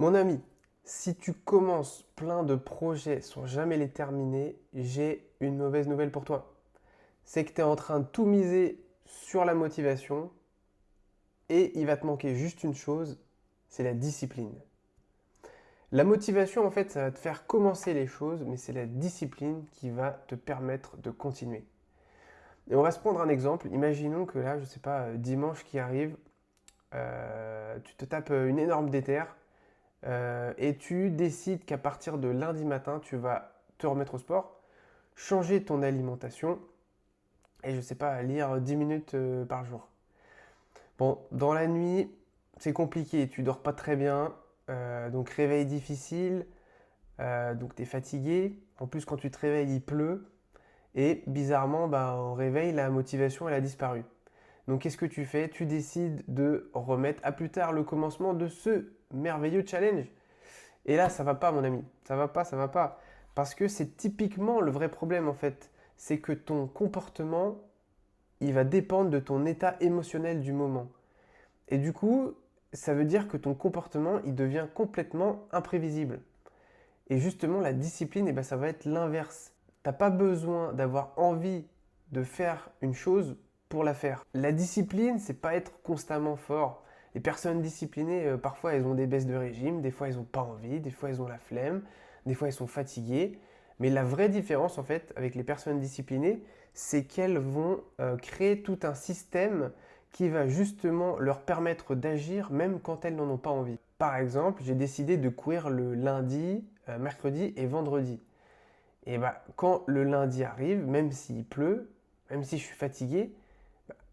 Mon ami, si tu commences plein de projets sans jamais les terminer, j'ai une mauvaise nouvelle pour toi. C'est que tu es en train de tout miser sur la motivation et il va te manquer juste une chose, c'est la discipline. La motivation, en fait, ça va te faire commencer les choses, mais c'est la discipline qui va te permettre de continuer. Et on va se prendre un exemple. Imaginons que là, je sais pas, dimanche qui arrive, tu te tapes une énorme déterre. Et tu décides qu'à partir de lundi matin, tu vas te remettre au sport, changer ton alimentation et je sais pas, lire 10 minutes par jour. Bon, dans la nuit, c'est compliqué, tu dors pas très bien, donc réveil difficile, donc tu es fatigué. En plus, quand tu te réveilles, il pleut et bizarrement, bah, au réveil, la motivation elle a disparu. Donc qu'est-ce que tu fais? Tu décides de remettre à plus tard le commencement de ce merveilleux challenge. Et là, ça va pas, mon ami. Ça va pas, ça va pas. Parce que c'est typiquement le vrai problème, en fait. C'est que ton comportement, il va dépendre de ton état émotionnel du moment. Et du coup, ça veut dire que ton comportement, il devient complètement imprévisible. Et justement, la discipline, eh ben, ça va être l'inverse. T'as pas besoin d'avoir envie de faire une chose pour la faire. La discipline, c'est pas être constamment fort. Les personnes disciplinées, parfois, elles ont des baisses de régime, des fois, elles n'ont pas envie, des fois, elles ont la flemme, des fois, elles sont fatiguées. Mais la vraie différence, en fait, avec les personnes disciplinées, c'est qu'elles vont créer tout un système qui va justement leur permettre d'agir même quand elles n'en ont pas envie. Par exemple, j'ai décidé de courir le lundi, mercredi et vendredi. Et bah, quand le lundi arrive, même s'il pleut, même si je suis fatigué,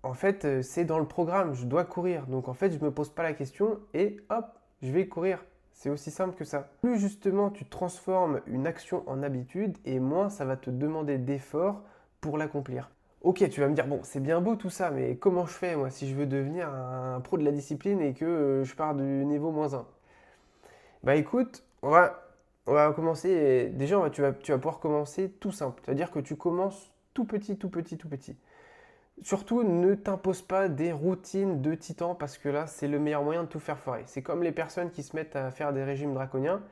en fait, c'est dans le programme, je dois courir. Donc en fait, je ne me pose pas la question et hop, je vais courir. C'est aussi simple que ça. Plus justement tu transformes une action en habitude et moins ça va te demander d'efforts pour l'accomplir. Ok, tu vas me dire, bon, c'est bien beau tout ça, mais comment je fais moi si je veux devenir un pro de la discipline et que je pars du niveau -1? Bah écoute, on va commencer. Déjà, tu vas pouvoir commencer tout simple. C'est-à-dire que tu commences tout petit, tout petit, tout petit. Surtout, ne t'impose pas des routines de titan parce que là, c'est le meilleur moyen de tout faire foirer. C'est comme les personnes qui se mettent à faire des régimes draconiens.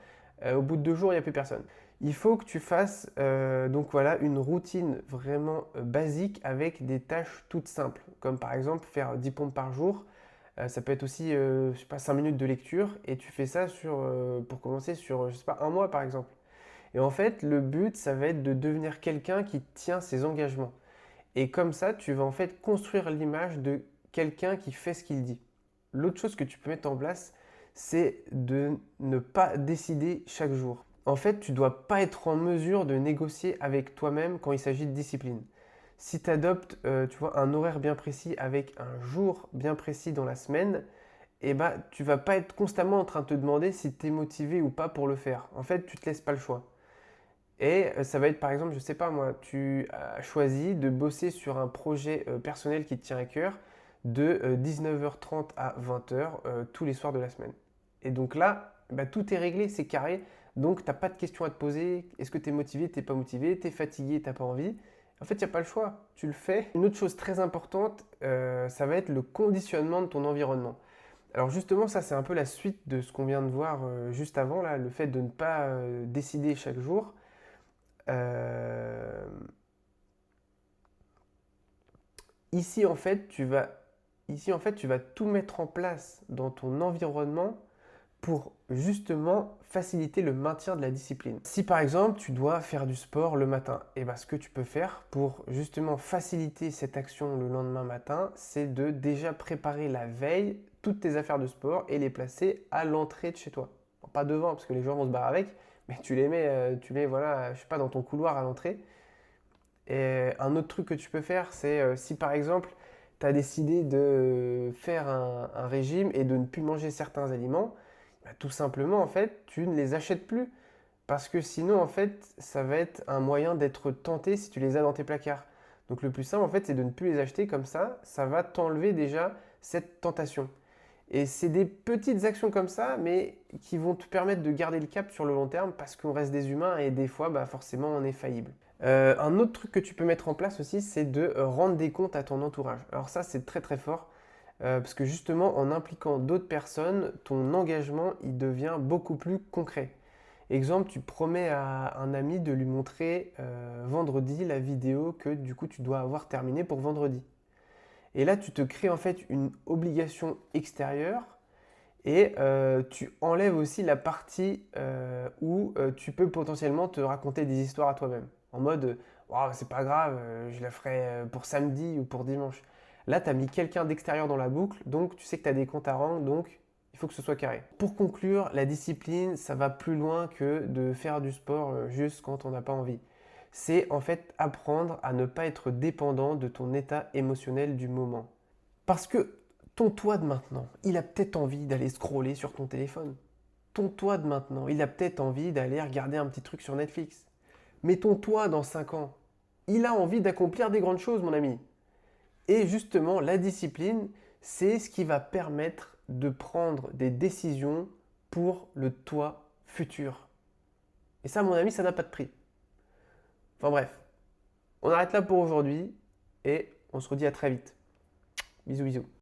Au bout de 2 jours, il n'y a plus personne. Il faut que tu fasses donc voilà, une routine vraiment basique avec des tâches toutes simples. Comme par exemple faire 10 pompes par jour. Ça peut être aussi, je sais pas, 5 minutes de lecture. Et tu fais ça pour commencer sur, je sais pas, un mois par exemple. Et en fait, le but, ça va être de devenir quelqu'un qui tient ses engagements. Et comme ça, tu vas en fait construire l'image de quelqu'un qui fait ce qu'il dit. L'autre chose que tu peux mettre en place, c'est de ne pas décider chaque jour. En fait, tu ne dois pas être en mesure de négocier avec toi-même quand il s'agit de discipline. Si tu adoptes tu vois, un horaire bien précis avec un jour bien précis dans la semaine, eh ben, tu ne vas pas être constamment en train de te demander si tu es motivé ou pas pour le faire. En fait, tu ne te laisses pas le choix. Et ça va être par exemple, je ne sais pas moi, tu as choisi de bosser sur un projet personnel qui te tient à cœur de 19h30 à 20h tous les soirs de la semaine. Et donc là, bah, tout est réglé, c'est carré. Donc tu n'as pas de questions à te poser. Est-ce que tu es motivé, tu n'es pas motivé, tu es fatigué, tu n'as pas envie. En fait, il n'y a pas le choix, tu le fais. Une autre chose très importante, ça va être le conditionnement de ton environnement. Alors justement, ça c'est un peu la suite de ce qu'on vient de voir juste avant, là, le fait de ne pas décider chaque jour. Euh, ici, en fait, tu vas tout mettre en place dans ton environnement pour justement faciliter le maintien de la discipline. Si par exemple tu dois faire du sport le matin, et ben, ce que tu peux faire pour justement faciliter cette action le lendemain matin, c'est de déjà préparer la veille toutes tes affaires de sport et les placer à l'entrée de chez toi. Bon, pas devant parce que les gens vont se barrer avec, mais tu mets voilà, je sais pas, dans ton couloir à l'entrée. Et un autre truc que tu peux faire, c'est si par exemple tu as décidé de faire un régime et de ne plus manger certains aliments, bah, tout simplement en fait tu ne les achètes plus. Parce que sinon en fait ça va être un moyen d'être tenté si tu les as dans tes placards. Donc le plus simple en fait c'est de ne plus les acheter comme ça va t'enlever déjà cette tentation. Et c'est des petites actions comme ça, mais qui vont te permettre de garder le cap sur le long terme parce qu'on reste des humains et des fois, bah, forcément, on est faillible. Un autre truc que tu peux mettre en place aussi, c'est de rendre des comptes à ton entourage. Alors ça, c'est très très fort. parce que justement, en impliquant d'autres personnes, ton engagement, il devient beaucoup plus concret. Exemple, tu promets à un ami de lui montrer vendredi la vidéo que du coup tu dois avoir terminée pour vendredi. Et là, tu te crées en fait une obligation extérieure et tu enlèves aussi la partie où tu peux potentiellement te raconter des histoires à toi-même. En mode, waouh, c'est pas grave, je la ferai pour samedi ou pour dimanche. Là, tu as mis quelqu'un d'extérieur dans la boucle, donc tu sais que tu as des comptes à rendre, donc il faut que ce soit carré. Pour conclure, la discipline, ça va plus loin que de faire du sport juste quand on n'a pas envie. C'est en fait apprendre à ne pas être dépendant de ton état émotionnel du moment. Parce que ton toi de maintenant, il a peut-être envie d'aller scroller sur ton téléphone. Ton toi de maintenant, il a peut-être envie d'aller regarder un petit truc sur Netflix. Mais ton toi dans 5 ans, il a envie d'accomplir des grandes choses, mon ami. Et justement, la discipline, c'est ce qui va permettre de prendre des décisions pour le toi futur. Et ça, mon ami, ça n'a pas de prix. Enfin bref, on arrête là pour aujourd'hui et on se redit à très vite. Bisous, bisous.